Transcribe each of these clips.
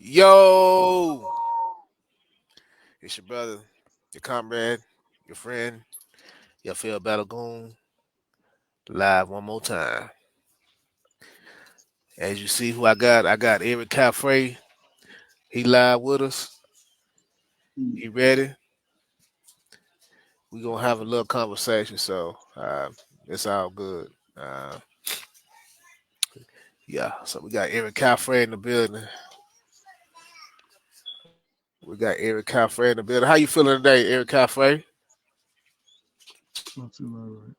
Yo, it's your brother, your comrade, your friend, Yafeuh Balogun, live one more time. As you see who I got Eric Caffrey. He live with us. He ready. We gonna have a little conversation, so it's all good. Yeah, so we got Eric Caffrey in the building. We got Eric Caffrey in the building. How you feeling today, Eric Caffrey? I feel all right.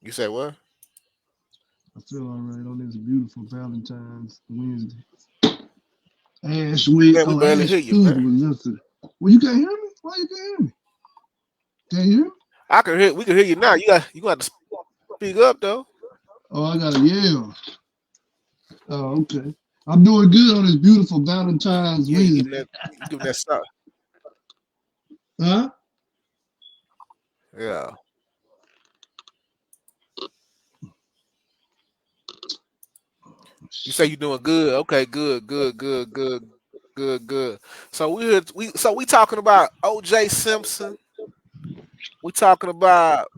You say what? I feel all right on this beautiful Valentine's Wednesday. Ash Week. Man, we Oh, barely Ash hear you, Tuesday man. was yesterday. Well, you can't hear me? Why you can't hear me? Can't you hear me? I can hear. We can hear you now. You got to speak up though. Oh, I gotta yell. Oh, okay. I'm doing good on this beautiful Valentine's Yeah, Wednesday. you giving that stuff. Huh? Yeah. You say you doing good. Okay, good. So we talking about OJ Simpson. We talking about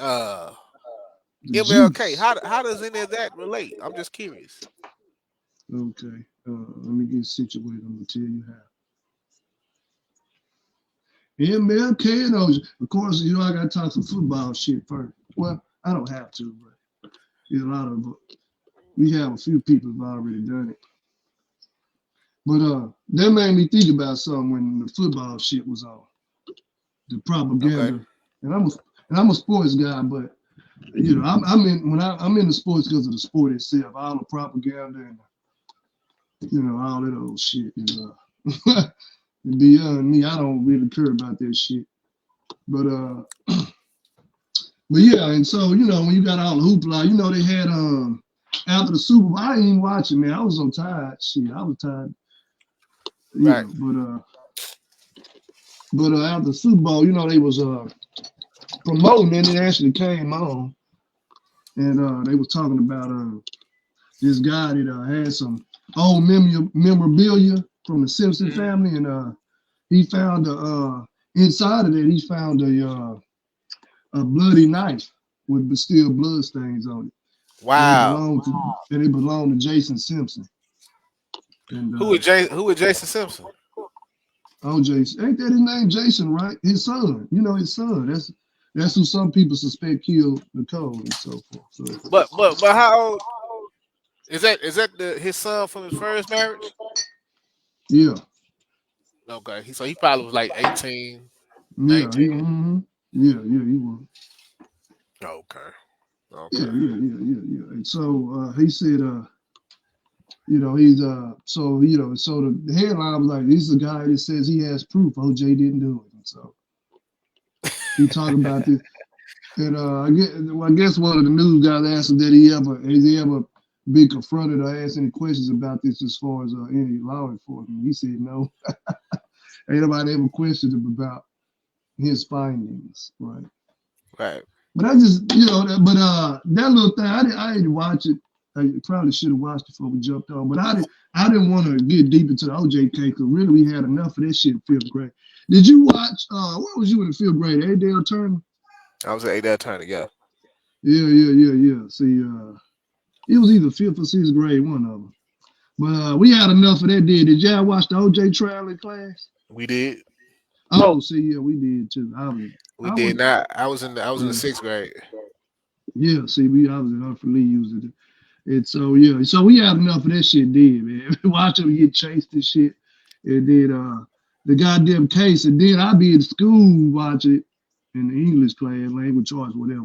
uh The MLK. juice. How does any of that relate? I'm just curious. Okay. Let me get situated. I'm gonna tell you how. MLK and OJ. Of course, I gotta talk some football shit first. Well, I don't have to, but a lot of we have a few people have already done it. But that made me think about something when the football shit was on, the Okay. propaganda. And I'm a sports guy, but I'm in the sports because of the sport itself, all the propaganda and all that old shit. Beyond me, I don't really care about that shit. But but yeah, and so when you got all the hoopla, they had after the Super Bowl, I didn't even watch it, man. I was so tired. Shit, I was tired. Right. But after the Super Bowl, they was promoting and it actually came on. And they was talking about this guy that had some old memorabilia from the Simpson Hmm. family, and he found inside of it, he found a bloody knife with still blood stains on it, and Wow. it belonged to Jason Simpson. And Who is Jason Simpson? OJ, ain't that his name, Jason? Right, his son. His son. That's who some people suspect killed Nicole and so forth. So But how old is that his son from his first marriage? yeah, Okay. So he probably was like 18, yeah, 19. yeah, he was. Okay. Yeah, Okay. yeah. And so he said, he's so the headline was like, "This is a guy that says he has proof OJ didn't do it." And so he talking about this, and I guess one of the news guys asked him that has he ever been confronted or asked any questions about this as far as any law enforcement. He said no, ain't nobody ever questioned him about his findings, right? Right. But I just, that little thing, I didn't watch it. I probably should have watched it before we jumped on, but I didn't want to get deep into the OJ case because really we had enough of that shit in fifth grade. Did you watch? What was you in the fifth grade? Adele Turner? I was an eight attorney, yeah. Yeah. See, it was either fifth or sixth grade, one of them. But we had enough of that. Did y'all watch the OJ trial in class? We did. Oh, see, yeah, we did too. We I did was, not. I was in the yeah, sixth grade. yeah. See, I was in Humphrey Lee using it. And so yeah, so we had enough of that shit, did man. Watch them get chased and shit, and then the goddamn case, and then I be in school watching it in the English class, language arts, whatever.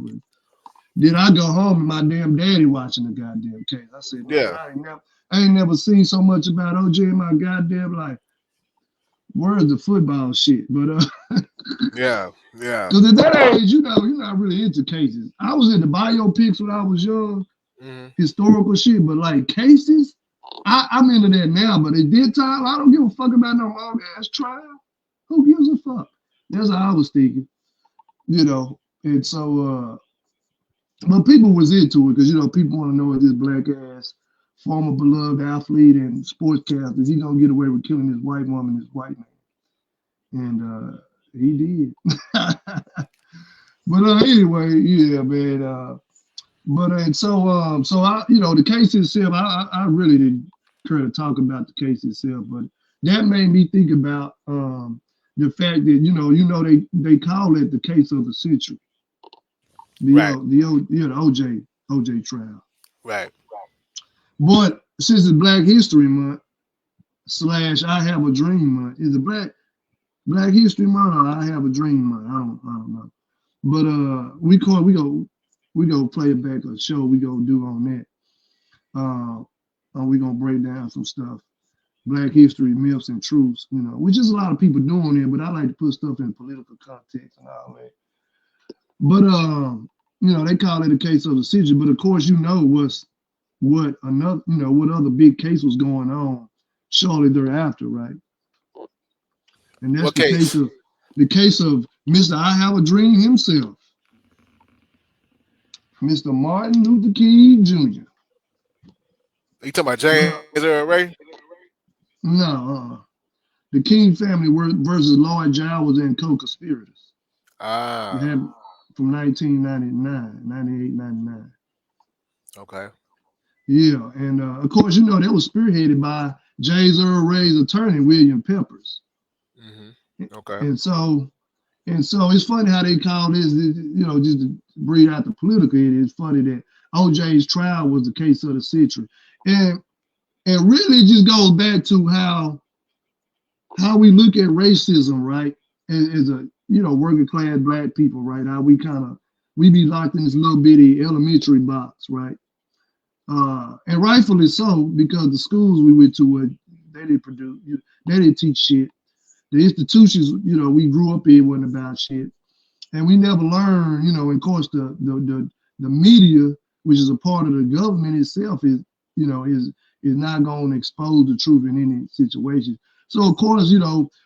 Then I go home and my damn daddy watching the goddamn case. I said, man, Yeah. I ain't never seen so much about OJ in my goddamn life. Where's the football shit? But Yeah. Yeah. because at that age, you're not really into cases. I was into biopics when I was young, Hmm. historical shit, but like cases, I'm into that now. But at that time, I don't give a fuck about no long ass trial. Who gives a fuck? That's how I was thinking, And so, but people was into it because people want to know if this black ass former beloved athlete and sportscaster, is he gonna get away with killing this white woman, this white man? And he did. But anyway, yeah, man. But and so I, the case itself, I really didn't care to talk about the case itself, but that made me think about the fact that they call it the case of the century, Right. the OJ trial. Right. But since it's Black History Month / I Have a Dream Month, is it Black History Month or I Have a Dream Month? I don't know. But we go play it back a show we go do on that. We gonna break down some stuff. Black history, myths, and truths, which is a lot of people doing it, but I like to put stuff in political context and all that. But they call it a case of the century, but of course what other big case was going on shortly thereafter, right? And that's What case? the case of Mr. I Have a Dream himself, Mr. Martin Luther King Jr. You talking about James Earl Ray? No, the King family versus Lloyd Giles and co-conspirators. It Ah. happened from 1999, 98, 99. Okay. Yeah, and of course, that was spearheaded by James Earl Ray's attorney, William Peppers. Okay. And so it's funny how they call this, just to breathe out the political. It's funny that OJ's trial was the case of the century, and really it just goes back to how we look at racism, right? As a working class Black people, right? How we be locked in this little bitty elementary box, right? And rightfully so, because the schools we went to they didn't teach shit. The institutions, we grew up in wasn't about shit. And we never learned, and of course the media, which is a part of the government itself, is not going to expose the truth in any situation. So of course,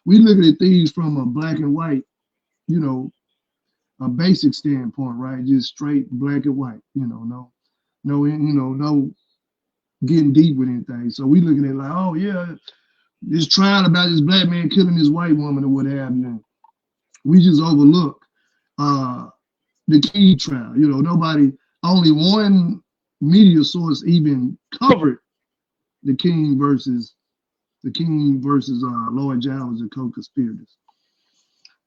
we look at things from a black and white, a basic standpoint, right? Just straight black and white, no getting deep with anything. So we looking at like, oh yeah, this trial about this black man killing this white woman or what have you. We just overlook the King trial. Only one media source even covered the King versus Lloyd Giles and co-conspirators.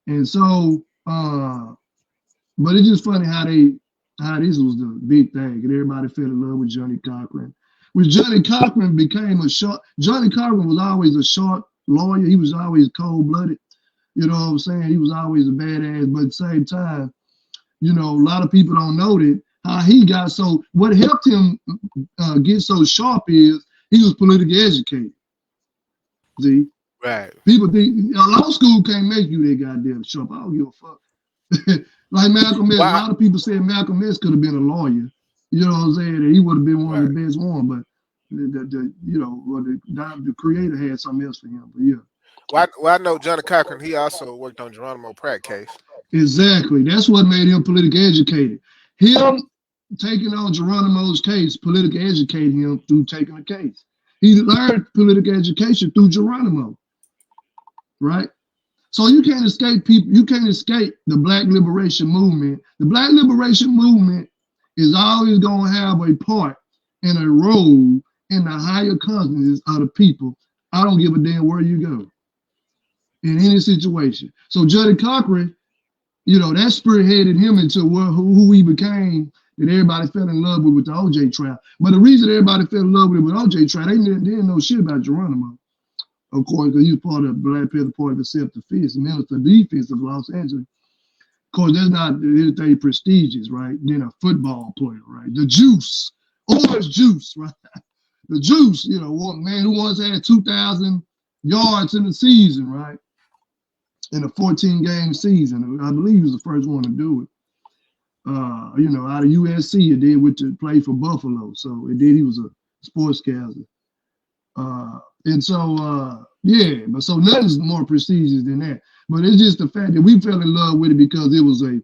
And so, but it's just funny how this was the big thing, and everybody fell in love with Johnny Cochran. When Johnny Cochran Johnny Cochran was always a sharp lawyer. He was always cold-blooded. You know what I'm saying? He was always a badass, but at the same time, a lot of people don't know that how he got so. What helped him get so sharp is he was politically educated. See, Right. people think law school can't make you that goddamn sharp. I don't give a fuck. Like Malcolm X, a Why? lot of people said Malcolm X could have been a lawyer. You know what I'm saying? That he would have been one of the best one, but the creator had something else for him. But yeah. Well, I know Johnny Cochran. He also worked on Geronimo Pratt case. Exactly. That's what made him politically educated. Him taking on Geronimo's case, politically educating him through taking the case. He learned political education through Geronimo, right? So you can't escape people. You can't escape the Black liberation movement. The Black liberation movement is always going to have a part and a role in the higher consciousness of the people. I don't give a damn where you go in any situation. So Johnny Cochran, that spearheaded him into who he became, that everybody fell in love with the OJ trial. But the reason everybody fell in love with OJ trial, they didn't know shit about Geronimo. Of course, because he was part of the Black Panther Party of self-defense, Minister of Defense of Los Angeles. Of course, that's not anything prestigious, right? Then a football player, right? The Juice, orange juice, right? The Juice, one man who once had 2,000 yards in the season, right? In a 14-game season. I believe he was the first one to do it. Out of USC, and then went to play for Buffalo. So, and then he was a sportscaster. And so, but so nothing's more prestigious than that. But it's just the fact that we fell in love with it because it was a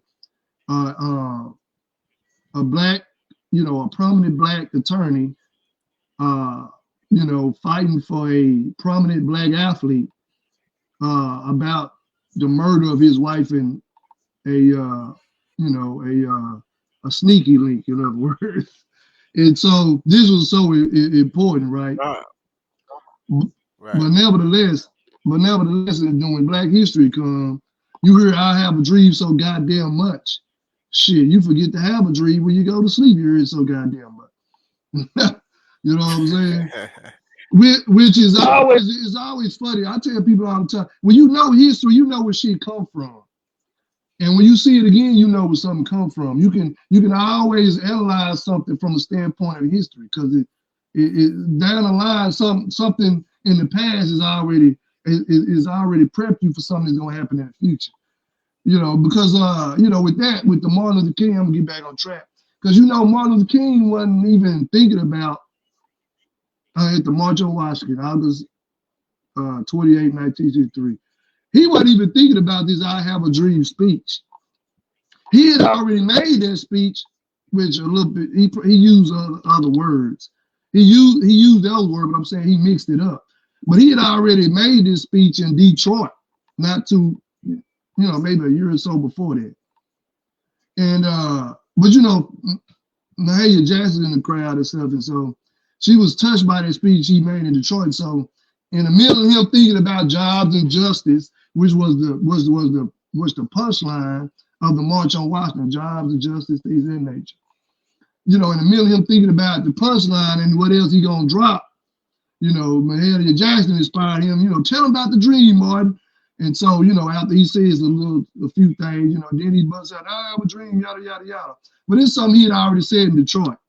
black, a prominent black attorney uh, fighting for a prominent black athlete about the murder of his wife and a a sneaky link, in other words. And so this was so important, right? Ah, But right. nevertheless, when Black History come, you hear I have a dream so goddamn much. Shit, you forget to have a dream when you go to sleep. You hear it so goddamn much. You know what I'm saying? Which is always it's always funny. I tell people all the time, when you know history, you know where shit come from. And when you see it again, you know where something come from. You can always analyze something from a standpoint of history because it down the line something in the past is already prepped you for something that's gonna happen in the future. Because with the Martin Luther King, I'm gonna get back on track. Because Martin Luther King wasn't even thinking about at the March on Washington, August 28, 1963. He wasn't even thinking about this I have a dream speech. He had already made that speech, which a little bit he used other words. He used those words, but I'm saying he mixed it up. But he had already made this speech in Detroit, not too, maybe a year or so before that. And but Mahalia Jackson in the crowd and stuff, and so she was touched by that speech he made in Detroit. So in the middle of him thinking about jobs and justice, which was the punchline of the March on Washington, jobs and justice, things of that nature. In the middle of him thinking about the punchline and what else he gonna drop, Mahalia Jackson inspired him, tell him about the dream, Martin. And so, after he says a few things, then he busts out, I have a dream, yada, yada, yada. But it's something he had already said in Detroit.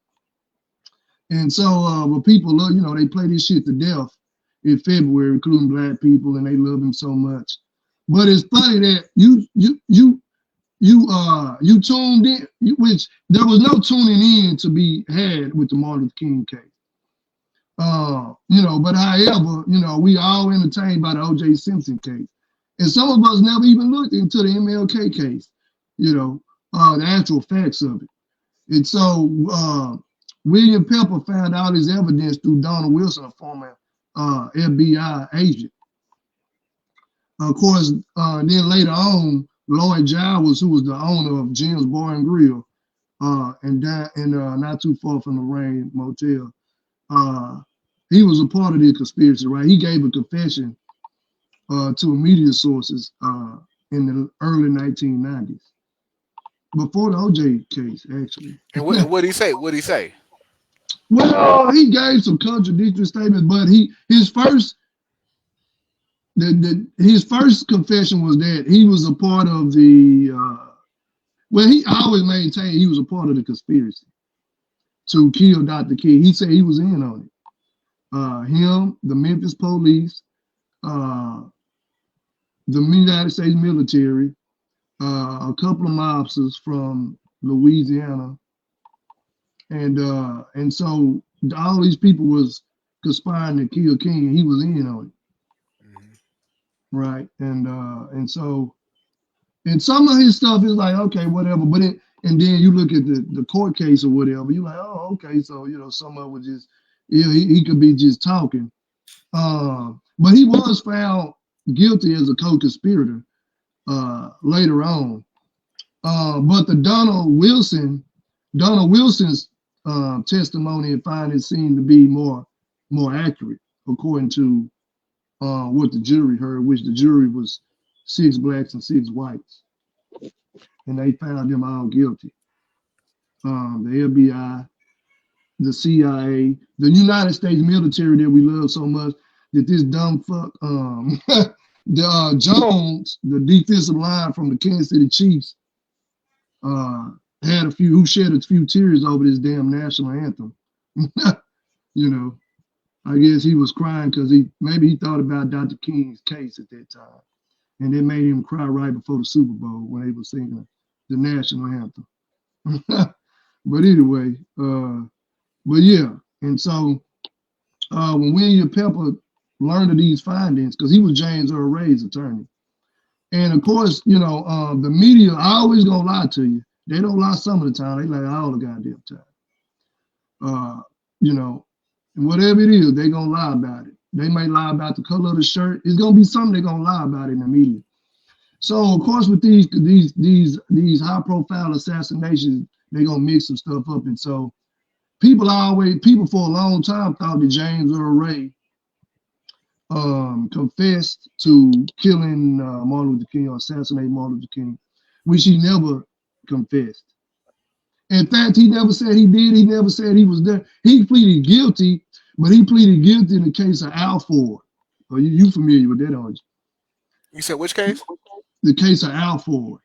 And so, but people love, they play this shit to death in February, including black people, and they love him so much. But it's funny that you tuned in, which there was no tuning in to be had with the Martin Luther King case. But however, we all entertained by the O.J. Simpson case. And some of us never even looked into the MLK case, the actual facts of it. And so William Pepper found out his evidence through Donald Wilson, a former FBI agent. Of course, then later on, Lloyd Giles, who was the owner of Jim's Bar and Grill, and not too far from the Rain Motel, he was a part of the conspiracy, right? He gave a confession to media sources in the early 1990s, before the OJ case, actually. And what did he say? What did he say? Well, he gave some contradictory statements, but his first confession was that he was a part of the. He always maintained he was a part of the conspiracy to kill Dr. King. He said he was in on it. Him, the Memphis police, the United States military, a couple of mobsters from Louisiana, and so all these people was conspiring to kill King, and he was in on it, right? And so, and some of his stuff is like, okay, whatever, but and then you look at the court case or whatever, you're like, oh, okay, so some of it was just, he could be just talking, but he was found guilty as a co-conspirator later on. But the Donald Wilson's testimony and findings seemed to be more accurate, according to what the jury heard, which the jury was 6 blacks and 6 whites, and they found them all guilty. The FBI, the CIA, the United States military that we love so much, that this dumb fuck, the Jones, the defensive line from the Kansas City Chiefs, who shed a few tears over this damn national anthem. I guess he was crying because maybe he thought about Dr. King's case at that time, and it made him cry right before the Super Bowl when they were singing the national anthem. But anyway, but yeah, and so when William Pepper learned of these findings, because he was James Earl Ray's attorney, and of course, the media always gonna lie to you. They don't lie some of the time. They lie all the goddamn time. And whatever it is, they're gonna lie about it. They may lie about the color of the shirt. It's gonna be something they're gonna lie about in the media. So of course, with these high profile assassinations, they're gonna mix some stuff up. And so people for a long time thought that James Earl Ray confessed to killing Martin Luther King or assassinating Martin Luther King, which he never confessed. In fact, he never said he did. He never said he was there. He pleaded guilty, but he pleaded guilty in the case of Al Ford. Are you familiar with that, aren't You said which case? you? The case of Al Ford.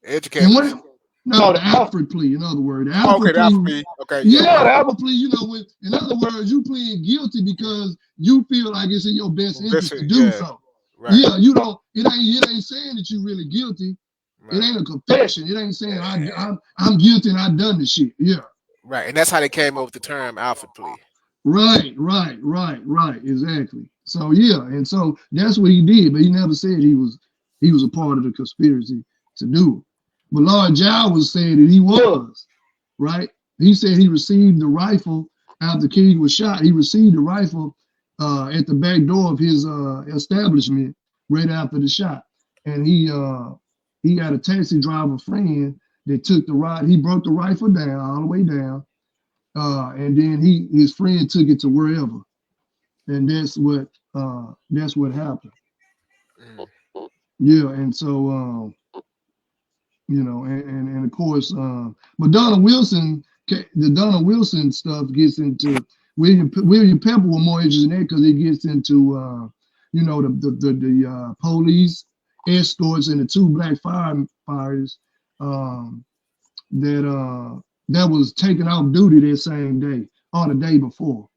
Educate And me. what? No, the Alfred plea. In other words, the Oh, okay, Alfred that's plea. me. Okay, yeah, Yeah, okay. the Alfred plea. In other words, you plead guilty because you feel like it's in your best Well, that's interest to it. do Yeah, so. right, Yeah, you don't. It ain't saying that you're really guilty. It right, ain't a confession. It ain't saying Eh, I'm guilty and I done the shit. Yeah. right, and that's how they came up with the term Alfred plea. Right. Exactly. So yeah, and so that's what he did, but he never said he was a part of the conspiracy to do it. But Lord Giles said that he was, right? He said he received the rifle after King was shot. He received the rifle at the back door of his establishment right after the shot. And he had a taxi driver friend that took the ride. He broke the rifle down all the way down, and then his friend took it to wherever, and that's what happened. Mm, Yeah, and so and of course, but Donna Wilson, the Donna Wilson stuff gets into William Pepper was more interested in that because it gets into the police escorts and the two black firefighters um, that was taken off duty that same day or the day before.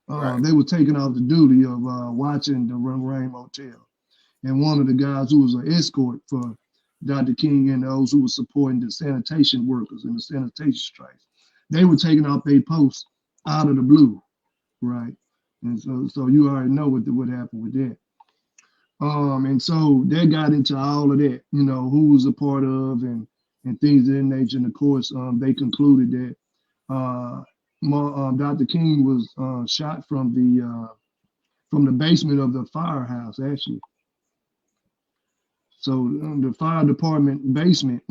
right. They were taken off the duty of watching the Rain Motel. And one of the guys who was an escort for Dr. King and those who were supporting the sanitation workers and the sanitation strikes, they were taking off their posts out of the blue, right? And so you already know what happened with that. And so they got into all of that, who was a part of and things of that nature. And of course, they concluded that Dr. King was shot from the basement of the firehouse, actually. So the fire department basement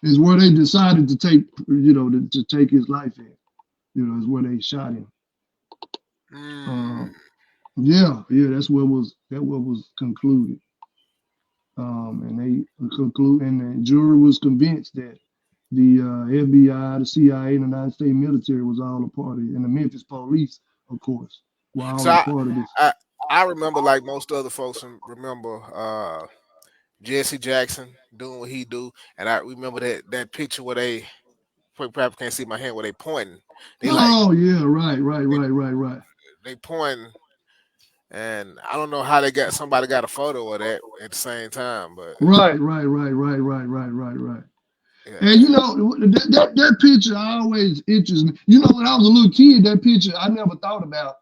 is where they decided to take, to take his life in. Is where they shot him. Mm, Um, yeah, that what was concluded. And they conclude, and the jury was convinced that the FBI, the CIA, and the United States military was all a part of it, and the Memphis police, of course, were so all a part of this. I I remember like most other folks remember Jesse Jackson doing what he do, and I remember that picture where they probably can't see my hand where they pointing. They like Oh yeah, right, right, they right, right, right. they pointing, and I don't know how they got somebody got a photo of that at the same time, but Right. And yeah, that picture always interests me. When I was a little kid, that picture I never thought about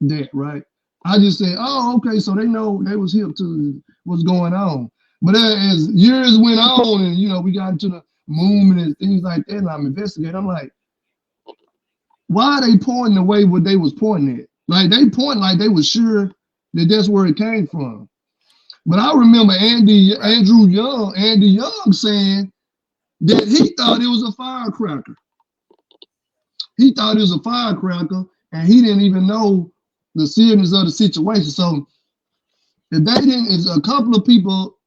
that. Right? I just said, oh, okay, so they know they was hip to what's going on. But as years went on, and we got into the movement and things like that, and I'm investigating. I'm like, why are they pointing the way what they was pointing at? Like they point like they was sure that that's where it came from. But I remember right, Andy Young saying that he thought it was a firecracker. He thought it was a firecracker, and he didn't even know the seriousness of the situation. So if a couple of people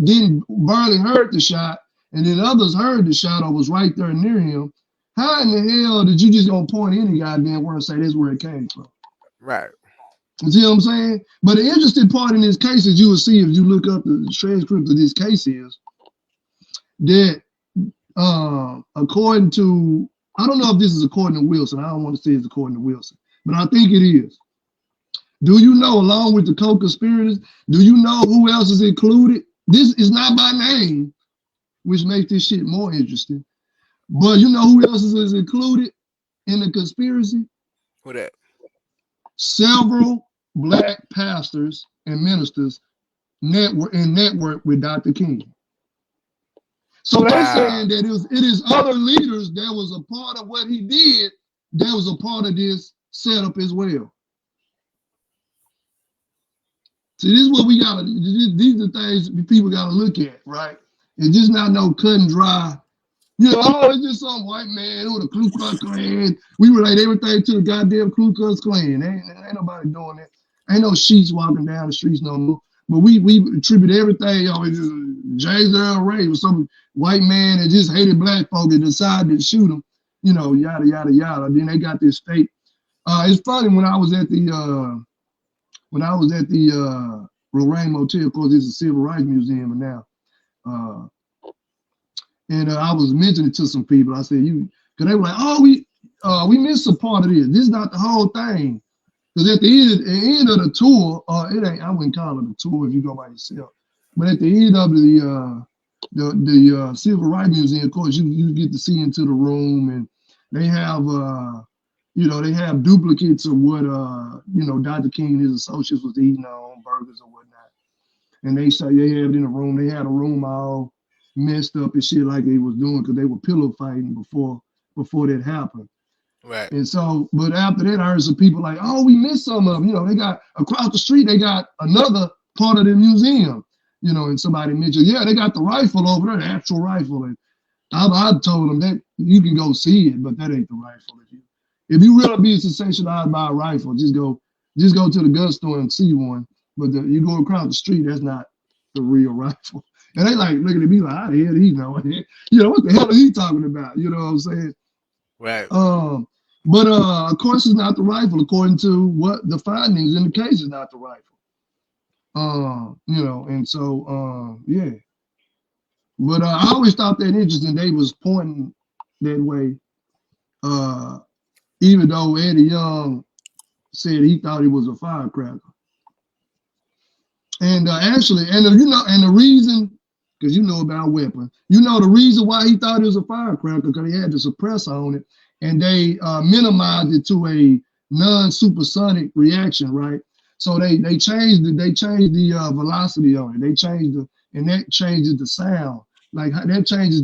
didn't barely heard the shot, and then others heard the shot or was right there near him, how in the hell did you just gonna point any goddamn word and say that's where it came from? right. You see what I'm saying? But the interesting part in this case is you will see if you look up the transcript of this case is that according to, I don't know if this is according to Wilson. I don't want to say it's according to Wilson, but I think it is. Do you know, along with the co-conspirators, do you know who else is included? This is not by name, which makes this shit more interesting. But you know who else is included in the conspiracy? Who that? Several black pastors and ministers network with Dr. King. So they Wow. saying that it is other leaders that was a part of what he did that was a part of this setup as well. See, this is what we gotta. These are things people gotta look at, right? It's just not no cut and dry. You know, oh, it's just some white man who the Ku Klux Klan. We relate everything to the goddamn Ku Klux Klan. Ain't nobody doing that. Ain't no sheets walking down the streets no more. But we attribute everything. You know, it's just James Earl Ray was some white man that just hated black folk and decided to shoot him. You know, yada yada yada. Then they got this fake. It's funny when I was at the Lorraine Motel. Of course, it's a civil rights museum now. Uh, And I was mentioning to some people. I said, because they were like, oh, we missed a part of this. This is not the whole thing. Because at the end of the tour, it ain't. I wouldn't call it a tour if you go by yourself. But at the end of the Civil Rights Museum, of course, you get to see into the room, and they have they have duplicates of what Dr. King and his associates was eating on burgers or whatnot. And they say they have it in the room. They had a room all messed up and shit like they was doing because they were pillow fighting before that happened. Right. And so, but after that, I heard some people like, oh, we missed some of them. You know, they got across the street, they got another part of the museum. You know, and somebody mentioned, yeah, they got the rifle over there, the actual rifle. And I told them that you can go see it, but that ain't the rifle. If you really be sensationalized by a rifle, just go to the gun store and see one. But you go across the street, that's not the real rifle. And they like looking at me like, how the hell he know? You know, what the hell are he talking about? You know what I'm saying? Right. But of course, it's not the rifle, according to what the findings in the case is not the rifle. You know, and so yeah. But I always thought that interesting. They was pointing that way, even though Eddie Young said he thought it was a firecracker. And actually, and the reason, because you know about weapons, the reason why he thought it was a firecracker because he had the suppressor on it, and they minimized it to a non-supersonic reaction, right? So they changed the velocity on it. They changed and that changes the sound. Like that changes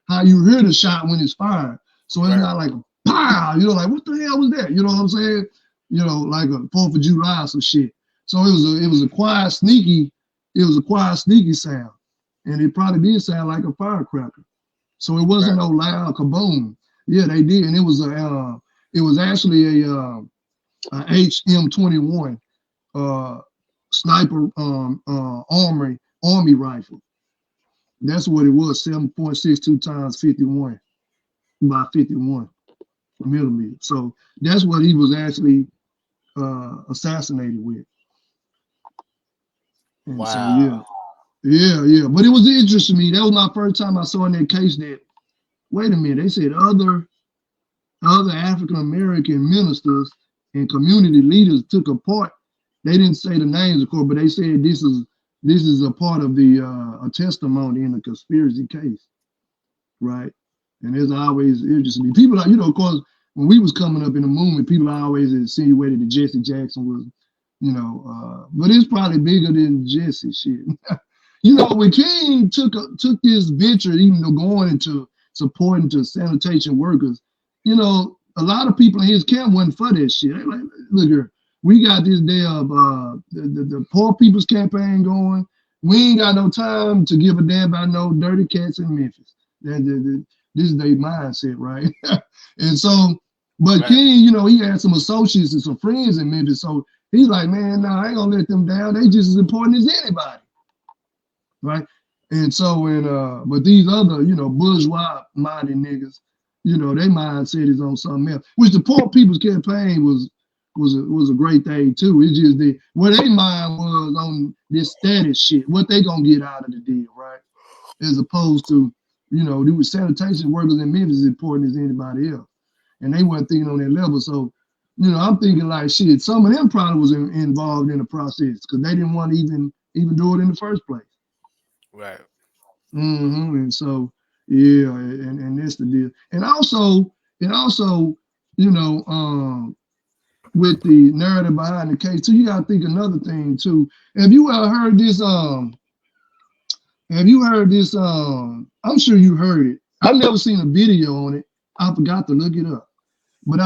how you hear the shot when it's fired. So it's not like a pow, like what the hell was that? You know what I'm saying? Like a 4th of July or some shit. So it was a quiet, sneaky sound. And it probably did sound like a firecracker. So it wasn't no loud kaboom. Yeah, they did. And it was actually a HM21 sniper army rifle. That's what it was, 7.62 times 51 by 51 millimeter. So that's what he was actually assassinated with. And wow. So yeah. But it was interesting to me. That was my first time I saw in that case that, wait a minute, they said other African American ministers and community leaders took a part. They didn't say the names, of course, but they said this is a part of a testimony in the conspiracy case, right? And there's always interesting me. People, of course, when we was coming up in the movement, people always insinuated that Jesse Jackson was, but it's probably bigger than Jesse shit. When King took this venture, even though going into supporting to sanitation workers, a lot of people in his camp wasn't for that shit. They like, look here, we got this damn the poor people's campaign going. We ain't got no time to give a damn about no dirty cats in Memphis. This is their mindset, right? And so, but King, he had some associates and some friends in Memphis, so he's like, man, I ain't gonna let them down. They just as important as anybody, right? And so, but these other, bourgeois-minded niggas, their mindset is on something else. Which the poor people's campaign was a great thing too. It's just that what their mind was on this status shit, what they gonna get out of the deal, right? As opposed to, the sanitation workers in Memphis as important as anybody else, and they weren't thinking on that level. So, I'm thinking like shit. Some of them probably was involved in the process because they didn't want to even do it in the first place. Right. And so, yeah, and that's the deal. And also, with the narrative behind the case too, you gotta think another thing too. Have you heard this? I'm sure you heard it. I've never seen a video on it. I forgot to look it up. But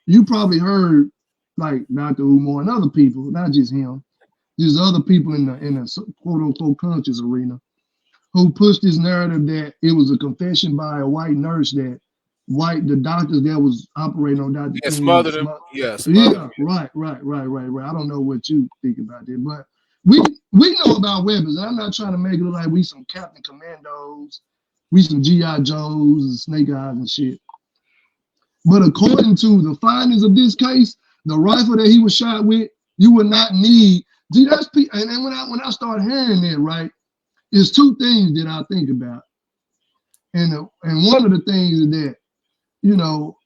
You probably heard like Dr. Umar and other people, not just him, just other people in the quote unquote conscious arena who pushed this narrative that it was a confession by a white nurse that the doctors that was operating on Dr. Yeah, King. smothered him. Yeah, smothered Yeah, him. right. I don't know what you think about it, but we know about weapons. And I'm not trying to make it look like we some Captain Commandos, we some GI Joes and Snake Eyes and shit. But according to the findings of this case, the rifle that he was shot with, you would not need. See, that's and when I start hearing that, right, it's two things that I think about, and one of the things is that, you know,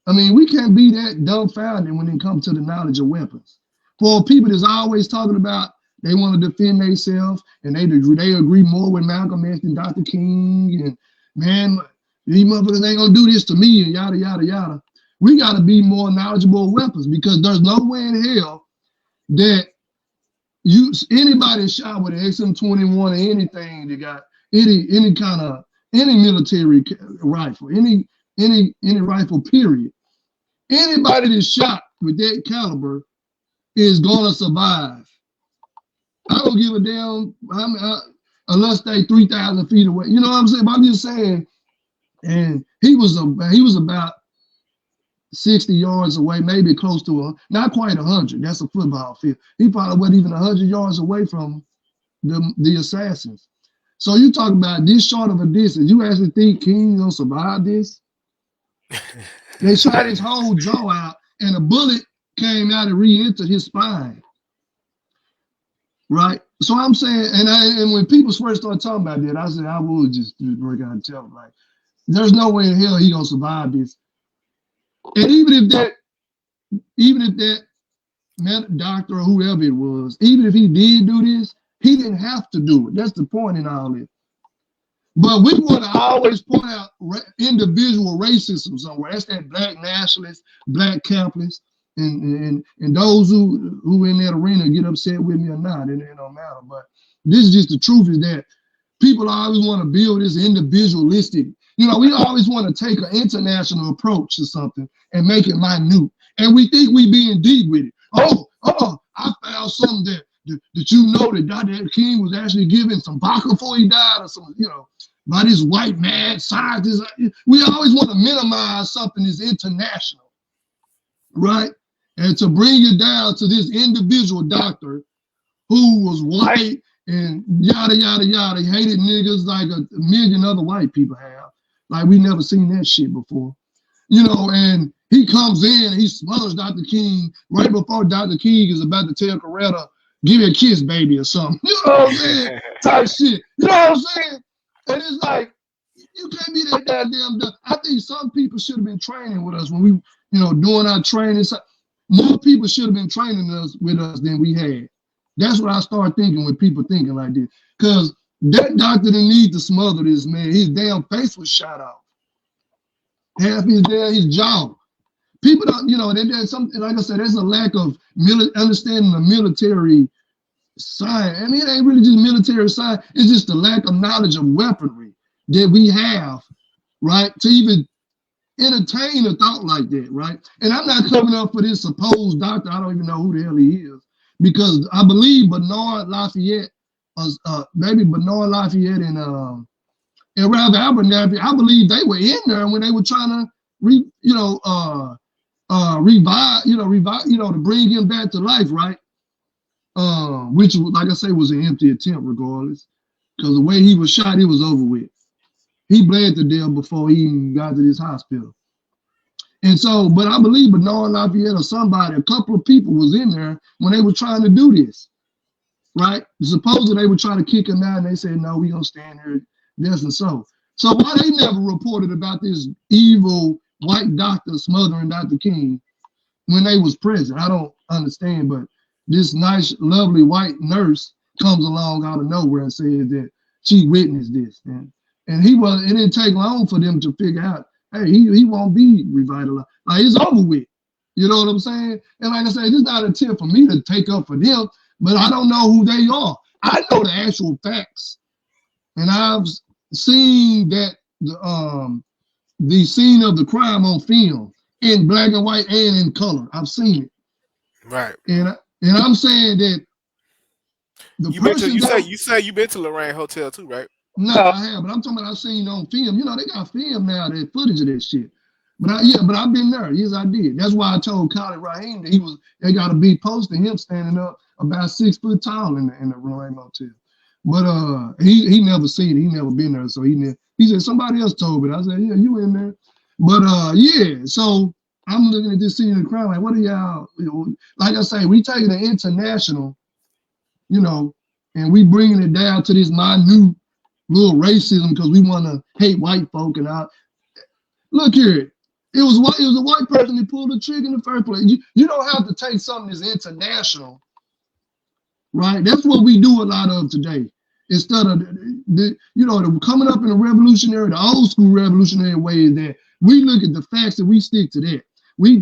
I mean, we can't be that dumbfounded when it comes to the knowledge of weapons. For people that's always talking about they want to defend themselves and they agree more with Malcolm X than Dr. King, and man, these motherfuckers ain't gonna do this to me and yada yada yada. We gotta be more knowledgeable of weapons because there's no way in hell that anybody shot with an XM21 or anything that got any kind of any military rifle, any rifle period. Anybody that's shot with that caliber is gonna survive. I don't give a damn unless they 3,000 feet away. You know what I'm saying? But I'm just saying. And he was about 60 yards away, maybe close to not quite 100. That's a football field. He probably wasn't even 100 yards away from the assassins. So you talk about this short of a distance. You actually think King gonna survive this? They shot his whole jaw out, and a bullet came out and re-entered his spine. Right? So I'm saying, and when people first started talking about that, I said I would just break out and tell them, like, there's no way in hell he gonna survive this. And even if that doctor or whoever it was, even if he did do this, he didn't have to do it. That's the point in all this. But we want to always point out individual racism somewhere. That's that black nationalist, black capitalist, and those who in that arena get upset with me or not. It don't matter. But this is just the truth is that people always want to build this individualistic. You know, we always want to take an international approach to something and make it minute. And we think we being deep with it. I found something that you know that Dr. King was actually giving some vodka before he died or something, you know, by this white mad scientist. We always want to minimize something that's international, right? And to bring it down to this individual doctor who was white and yada, yada, yada, he hated niggas like a million other white people have. Like we never seen that shit before. You know, and he comes in and he smothers Dr. King right before Dr. King is about to tell Coretta, give me a kiss, baby, or something. You know what I'm saying? Type shit. You know what I'm saying? And it's like, you can't be that goddamn dumb. I think some people should have been training with us when we, you know, doing our training. More people should have been training us with us than we had. That's what I start thinking when people thinking like this. Because that doctor didn't need to smother this man. His damn face was shot off. Half his jaw. People don't, you know, there's something, like I said, there's a lack of understanding the military science. I mean, it ain't really just military science. It's just the lack of knowledge of weaponry that we have, right? To even entertain a thought like that, right? And I'm not coming up for this supposed doctor. I don't even know who the hell he is. Because I believe Bernard Lafayette, maybe Bernard Lafayette and Ralph Abernathy, I believe they were in there when they were trying to revive, to bring him back to life, right? Which, like I say, was an empty attempt regardless. Because the way he was shot, it was over with. He bled to death before he even got to this hospital. And so, but I believe Bernard Lafayette or somebody, a couple of people was in there when they were trying to do this, right? Supposedly they were trying to kick him out and they said, no, we gonna stand here, this and so. So why they never reported about this evil white doctor smothering Dr. King when they was present? I don't understand, but this nice, lovely white nurse comes along out of nowhere and says that she witnessed this. And it didn't take long for them to figure out, hey, he won't be revitalized. Like, it's over with. You know what I'm saying? And like I said, it's not a tip for me to take up for them, but I don't know who they are. I know the actual facts. And I've seen that the scene of the crime on film in black and white and in color. I've seen it. Right. And I'm saying that the You been to person that you say you been to Lorraine Hotel too, right? no, I have, but I'm talking about I've seen on film. You know, they got film now, that footage of that shit. But I've been there. Yes, I did. That's why I told Khalid Rahim that they got a big poster him standing up about 6 foot tall in the Lorraine Motel. But he never seen it. He never been there. So he said somebody else told me. I said, yeah, you in there. But yeah, so I'm looking at this scene in the crowd like, what are y'all, like I say, we taking the international, and we bringing it down to this minute little racism because we want to hate white folk and all. Look here, it was a white person that pulled the trigger in the first place. You don't have to take something that's international, right? That's what we do a lot of today. Instead of coming up in the revolutionary, the old school revolutionary way is that we look at the facts and we stick to that. We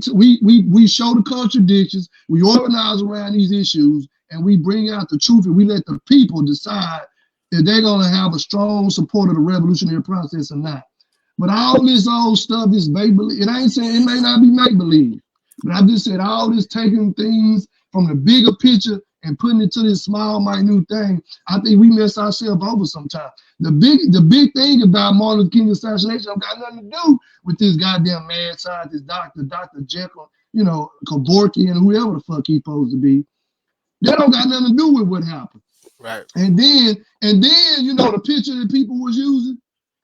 show the contradictions, we organize around these issues, and we bring out the truth, and we let the people decide if they're gonna have a strong support of the revolutionary process or not. But all this old stuff is make-believe. It ain't saying it may not be make-believe, but I just said all this taking things from the bigger picture and putting it to this small, minute thing. I think we mess ourselves over sometimes. The big thing about Martin Luther King's assassination don't got nothing to do with this goddamn mad scientist, Dr. Jekyll, Kevorkian, and whoever the fuck he's supposed to be. That don't got nothing to do with what happened. Right. And then, the picture that people was using,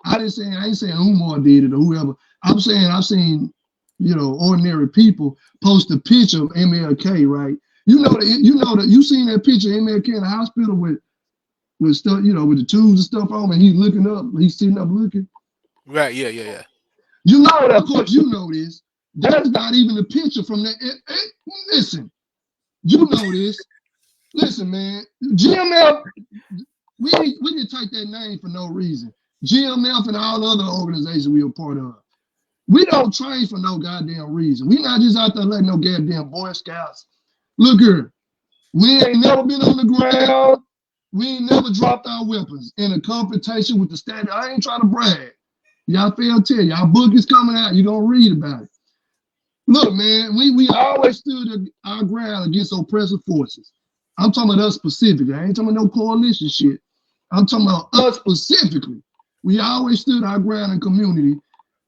I ain't saying Umar did it or whoever. I'm saying I've seen, ordinary people post a picture of MLK, right? You seen that picture of MLK in the hospital with stuff, with the tubes and stuff on, and he's looking up, he's sitting up looking. Right, yeah. You know that, of course, you know this. That's not even a picture from that. Listen, you know this. Listen, man, GMF, we didn't take that name for no reason. GMF and all other organizations we are part of. We don't train for no goddamn reason. We not just out there letting no goddamn Boy Scouts. Look here, we ain't never been on the ground. We ain't never dropped our weapons in a confrontation with the standard. I ain't trying to brag. Yafeuh tell you, our book is coming out. You're going to read about it. Look, man, we always stood our ground against oppressive forces. I'm talking about us specifically. I ain't talking about no coalition shit. I'm talking about us specifically. We always stood our ground in community.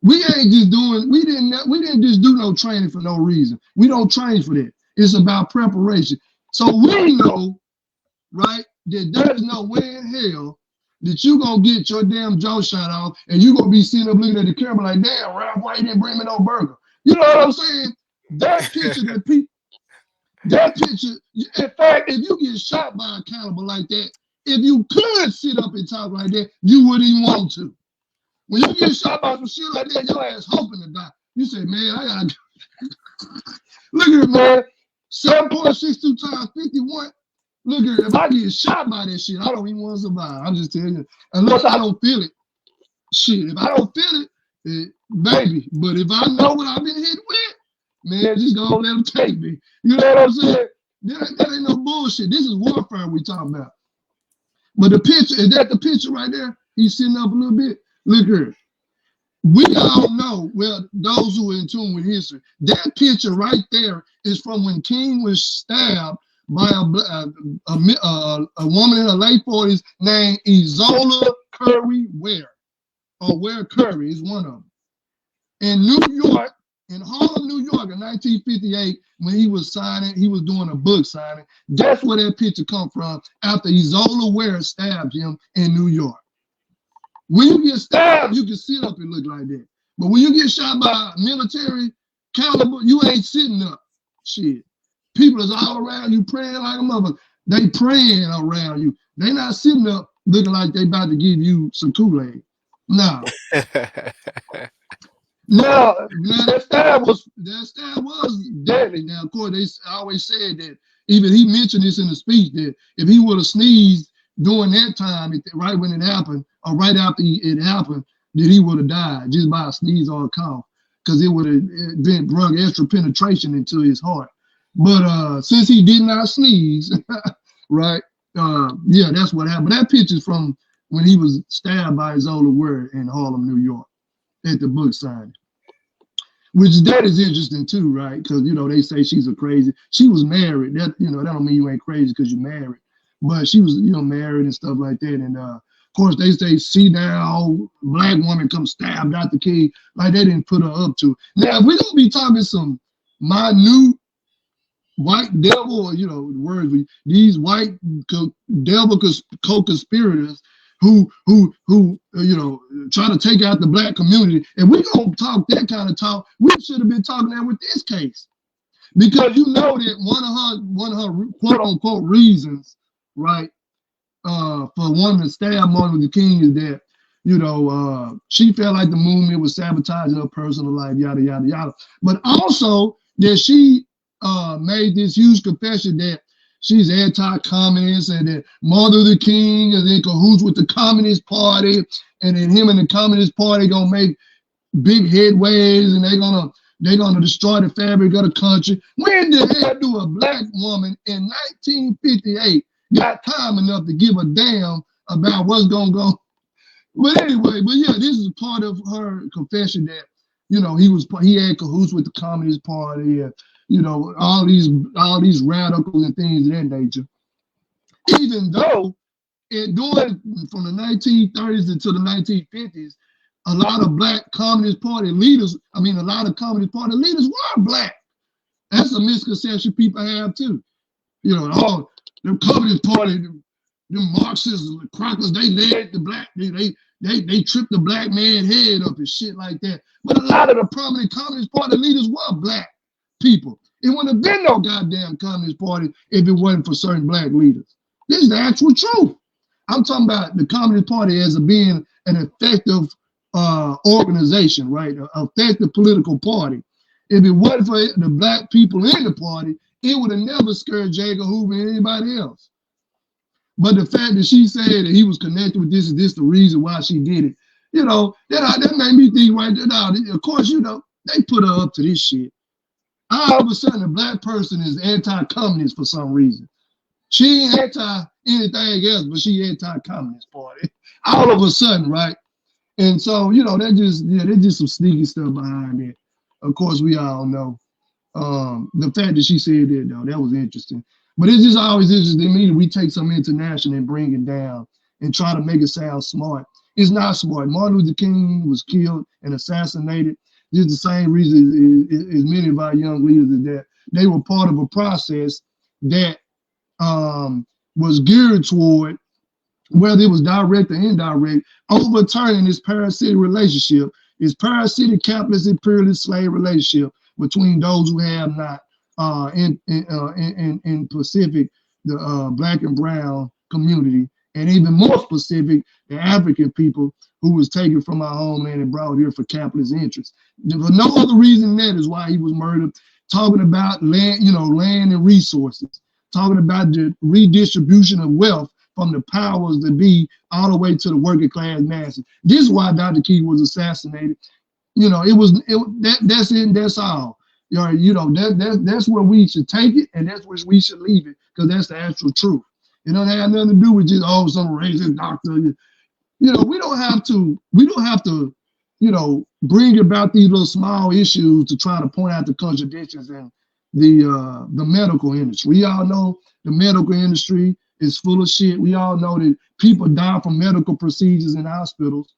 We ain't just we didn't just do no training for no reason. We don't train for that. It's about preparation. So we know, right, that there's no way in hell that you gonna get your damn jaw shot off and you gonna be sitting up looking at the camera like, damn, Ralph, why you didn't bring me no burger? You know what I'm saying? That picture in fact, if you get shot by a caliber like that, if you could sit up and talk like that, you wouldn't even want to. When you get shot by some shit like that, your ass hoping to die. You say, man, I gotta look at it, man. 7.62 times 51. Look at it. If I get shot by that shit, I don't even want to survive. I'm just telling you. Unless I don't feel it. Shit, if I don't feel it, baby. But if I know what I've been hit with, man, just go let them take me. You know what I'm saying? That ain't no bullshit. This is warfare we talking about. But the picture, is that the picture right there? He's sitting up a little bit. Look here. We all know, well, those who are in tune with history, that picture right there is from when King was stabbed by a woman in her late 40s named Izola Curry Ware, or Ware Curry is one of them. In New York, in Harlem, New York, in 1958, when he was doing a book signing. That's where that picture come from, after Izola Ware stabbed him in New York. When you get stabbed, you can sit up and look like that. But when you get shot by military caliber, you ain't sitting up. Shit. People is all around you praying like a mother. They praying around you. They not sitting up looking like they about to give you some Kool-Aid. No. Now that stab was deadly. Now, of course, they always said that, even he mentioned this in the speech, that if he would have sneezed during that time, right when it happened, or right after it happened, that he would have died just by a sneeze or a cough, because it would have been brought extra penetration into his heart. But since he did not sneeze, right? Yeah, that's what happened. That picture's from when he was stabbed by Izola Ware in Harlem, New York, at the book signing. Which that is interesting too, right? Because they say she's a crazy. She was married. That that don't mean you ain't crazy because you're married. But she was married and stuff like that. And of course they say see now black woman come stabbed out the king like they didn't put her up to. Now if we gonna be talking some minute white devil, or words these white devil co-conspirators who try to take out the black community. If we gonna talk that kind of talk, we should have been talking that with this case, because that one of her quote unquote reasons, right, for wanting to stab Martin Luther King is that she felt like the movement was sabotaging her personal life, yada yada yada, but also that she made this huge confession that she's anti-communist and that Martin Luther King is in cahoots with the Communist Party, and then him and the Communist Party gonna make big headways, and they're gonna destroy the fabric of the country. When the hell do a black woman in 1958 got time enough to give a damn about what's gonna go? But anyway, yeah, this is part of her confession that he had cahoots with the Communist Party, and all these radicals and things of that nature. Even though during from the 1930s until the 1950s, a lot of black Communist Party leaders, a lot of Communist Party leaders were black. That's a misconception people have too. All the Communist Party, the Marxists, the crackers, they led the black, they tripped the black man head up and shit like that. But a lot of the prominent Communist Party leaders were black people. It wouldn't have been no goddamn Communist Party if it wasn't for certain black leaders. This is the actual truth. I'm talking about the Communist Party as being an effective organization, right? An effective political party. If it wasn't for the black people in the party, it would have never scared J. Edgar Hoover and anybody else. But the fact that she said that he was connected with this, is this the reason why she did it? That made me think right there. Now, of course, they put her up to this shit. All of a sudden, a black person is anti-communist for some reason. She ain't anti anything else, but she anti-communist party. All of a sudden, right? And so, there's just some sneaky stuff behind it. Of course, we all know. The fact that she said that, though, that was interesting. But it's just always interesting to me that we take something international and bring it down and try to make it sound smart. It's not smart. Martin Luther King was killed and assassinated. Just the same reason as many of our young leaders is that they were part of a process that was geared toward, whether it was direct or indirect, overturning this parasitic relationship, this parasitic capitalist imperialist slave relationship between those who have not, in Pacific, the black and brown community, and even more specific, the African people who was taken from our homeland and brought here for capitalist interests. For no other reason than that is why he was murdered. Talking about land, land and resources, talking about the redistribution of wealth from the powers that be all the way to the working class masses. This is why Dr. King was assassinated. That's it. That's all. That's where we should take it, and that's where we should leave it, because that's the actual truth. It don't have nothing to do with just some racist doctor. We don't have to bring about these little small issues to try to point out the contradictions in the medical industry. We all know the medical industry is full of shit. We all know that people die from medical procedures in hospitals.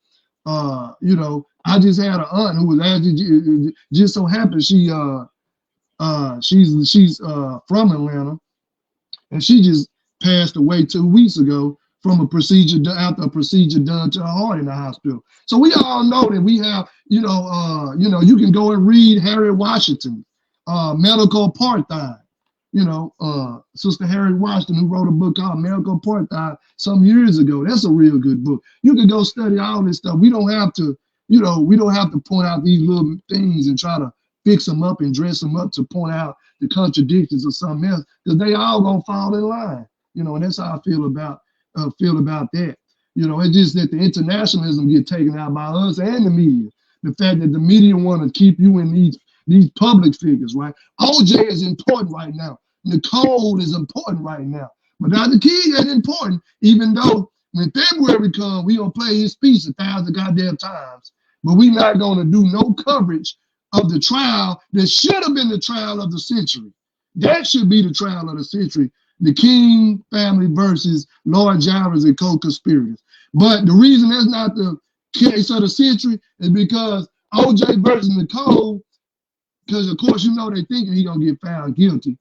I just had an aunt who was actually just so happened she's from Atlanta, and she just passed away 2 weeks ago from a procedure after a procedure done to her heart in the hospital. So we all know that we have, you can go and read Harriet Washington, Medical Apartheid. Sister Harriet Washington, who wrote a book called Medical Apartheid some years ago. That's a real good book. You can go study all this stuff. We don't have to, point out these little things and try to fix them up and dress them up to point out the contradictions or something else, because they all gonna fall in line. And that's how I feel about that. It's just that the internationalism get taken out by us and the media. The fact that the media want to keep you in these public figures, right? OJ is important right now. Nicole is important right now. But Dr. King ain't important, even though when February comes, we gonna play his speech 1,000 goddamn times. But we not gonna do no coverage of the trial that should have been the trial of the century. That should be the trial of the century. The King family versus Lord Jarvis and co-conspirators. But the reason that's not the case of the century is because OJ versus Nicole, because of course you know they thinking he gonna get found guilty.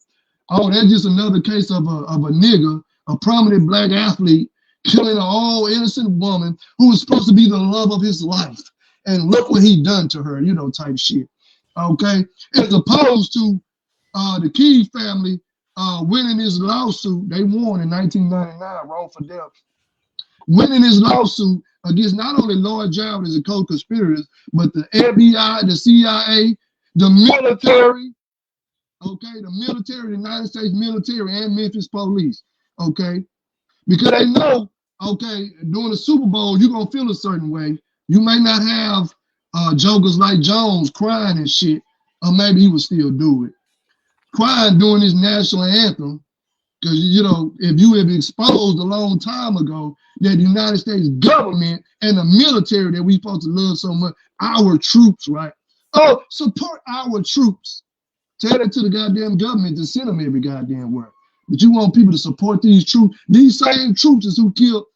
Oh, that's just another case of a nigga, a prominent black athlete, killing an all innocent woman who was supposed to be the love of his life. And look what he done to her, type shit. Okay, as opposed to the Key family winning this lawsuit, they won in 1999, wrongful death, winning this lawsuit against not only Lord Jarvis and co-conspirators, but the FBI, the CIA, the military, okay, the military, the United States military and Memphis police, okay, because they know, okay, during the Super Bowl, you're going to feel a certain way. You may not have jokers like Jones crying and shit, or maybe he would still do it. Crying during this national anthem, because, if you have exposed a long time ago that the United States government and the military that we supposed to love so much, our troops, right? Oh, support our troops. Tell that to the goddamn government to send them every goddamn word. But you want people to support these troops. These same troops is who killed,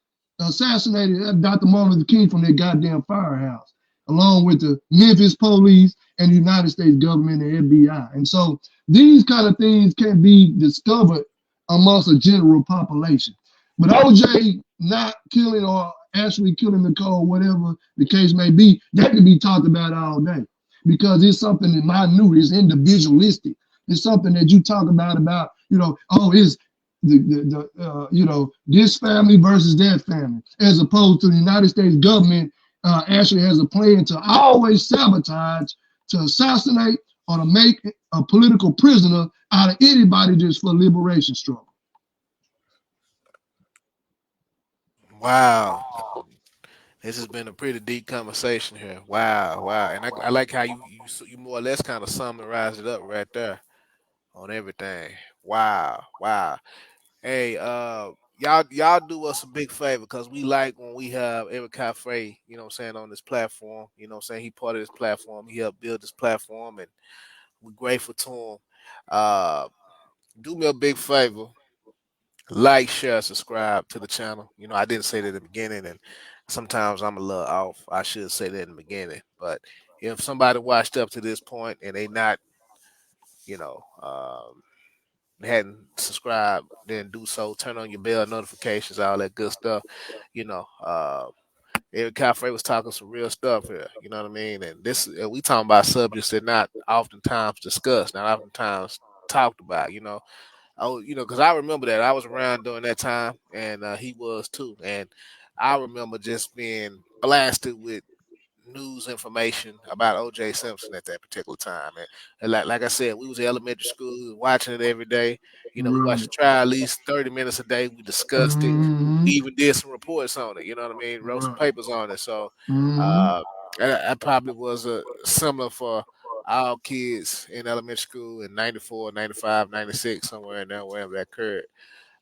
assassinated Dr. Martin Luther King from their goddamn firehouse, along with the Memphis police and the United States government and FBI. And so these kind of things can be discovered amongst a general population. But OJ not killing or actually killing Nicole, whatever the case may be, that can be talked about all day because it's something that minute, it's individualistic. It's something that you talk about, oh, it's this family versus that family, as opposed to the United States government actually has a plan to always sabotage, to assassinate, or to make a political prisoner out of anybody just for liberation struggle. Wow. This has been a pretty deep conversation here. Wow, wow, and I like how you more or less kind of summarized it up right there on everything. Wow, wow. Hey, y'all do us a big favor because we like when we have Eric Cafe, on this platform. He part of this platform. He helped build this platform, and we're grateful to him. Uh, do me a big favor. Like, share, subscribe to the channel. I didn't say that in the beginning, and sometimes I'm a little off. I should say that in the beginning. But if somebody watched up to this point and they not, you know, hadn't subscribed, then do so. Turn on your bell notifications, all that good stuff. You know, Eric Cafe was talking some real stuff here. You know what I mean? And we talking about subjects that not oftentimes discussed, not oftentimes talked about. Because I remember that I was around during that time, and he was too. And I remember just being blasted with news information about O.J. Simpson at that particular time. And like I said, we was in elementary school, we was watching it every day. We watched Right. the trial at least 30 minutes a day. We discussed it. We Mm-hmm. even did some reports on it. You know what I mean? Wrote some Right. papers on it. So Mm-hmm. uh, that probably was similar for our kids in elementary school in 94, 95, 96, somewhere in there, wherever that occurred.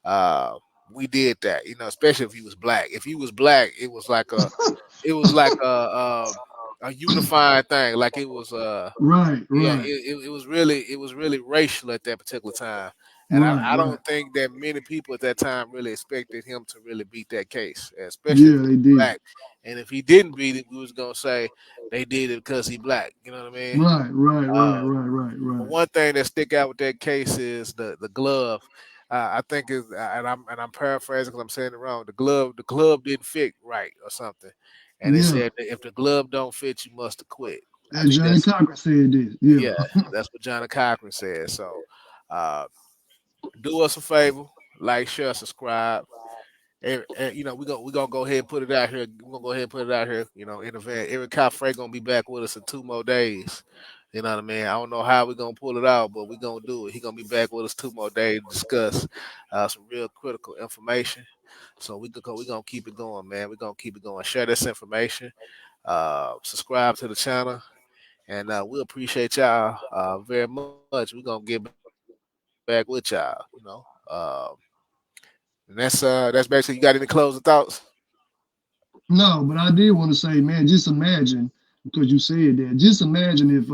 Uh, we did that, especially if he was black. If he was black, it was like a unifying thing. Like it was Right. yeah, Right. it was really racial at that particular time. And I, Right. I Right. don't think that many people at that time really expected him to really beat that case, especially if Yeah, he they was did. black. And if he didn't beat it, we was gonna say they did it because he black. You know what I mean? Right. Right. Right. Uh, Right. Right. but Right. one thing that stick out with that case is the glove. I think is, and I'm paraphrasing because I'm saying it wrong. The glove didn't fit right or something, and they Yeah. said that if the glove don't fit, you must have quit. I That think Johnny that's Cochran said this. Yeah. yeah, that's what Johnny Cochran said. So, uh, do us a favor, like, share, subscribe. We're gonna go ahead and put it out here. We're gonna go ahead and put it out here. In advance. Eric Caffrey gonna be back with us in 2 more days. You know what I mean? I don't know how we're gonna pull it out, but we're gonna do it. He gonna be back with us 2 more days to discuss some real critical information. So we're gonna keep it going, man. We're gonna keep it going. Share this information. Subscribe to the channel, and we appreciate y'all very much. We're gonna get back with y'all. And that's basically. You got any closing thoughts? No, but I did want to say, man, just imagine, because you said that, just imagine if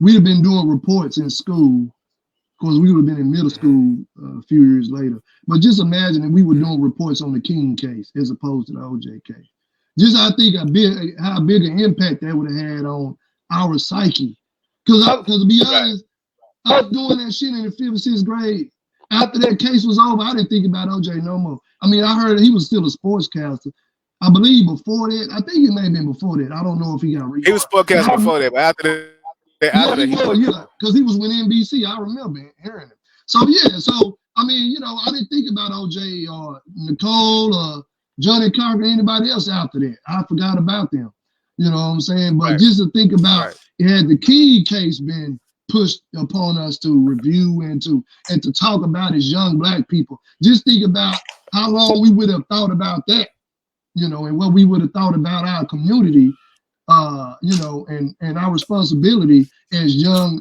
we'd have been doing reports in school. Of course, we would have been in middle Hmm. school a few years later. But just imagine if we were doing reports on the King case as opposed to the OJ case. Just I think how big an impact that would have had on our psyche. Because to be Right. honest, I was doing that shit in the fifth, sixth grade. After that case was over, I didn't think about OJ no more. I mean, I heard he was still a sportscaster. I believe before that, I think it may have been before that. I don't know if he got He was rehired. But sportcast I, before that, but after that, he yeah, wasn't he no more. was, yeah, because he was with NBC. I remember hearing him. So yeah, so I mean, I didn't think about OJ or Nicole or Johnny Carter or anybody else after that. I forgot about them. You know what I'm saying? But Right. just to think about, Right. it had the King case been pushed upon us to review and to talk about as young black people. Just think about how long we would have thought about that, and what we would have thought about our community, and our responsibility as young,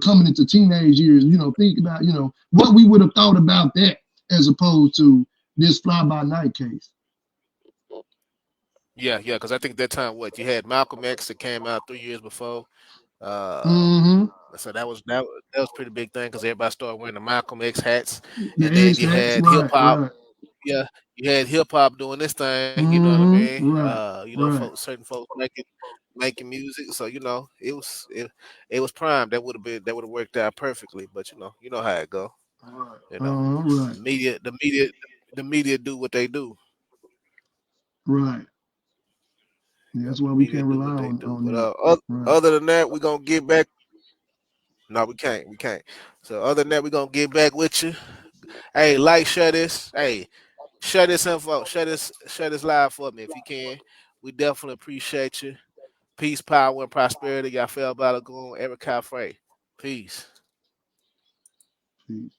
coming into teenage years, think about, what we would have thought about that as opposed to this fly by night case. Yeah, yeah, because I think that time what you had Malcolm X that came out 3 years before. Uh, Mm-hmm. so that was pretty big thing because everybody started wearing the Malcolm X hats, The and then X you hats, had hip right, hop. right. Yeah, you had hip hop doing this thing. You know what I mean? Mm-hmm. Right, right, Certain folks making music. So it was prime. That would have worked out perfectly. But you know how it go. right. You know, Right, the media do what they do. right. Yeah, Yeah, that's why the we media can't do rely what they on do. But them. Right. other than that, we're gonna get back. No, we can't. We can't. So other than that, we're gonna get back with you. Hey, share this. Hey, share this info. Share this live for me if you can. We definitely appreciate you. Peace, power, and prosperity. Yafeuh Balogun, Eric Frey. Peace. Peace.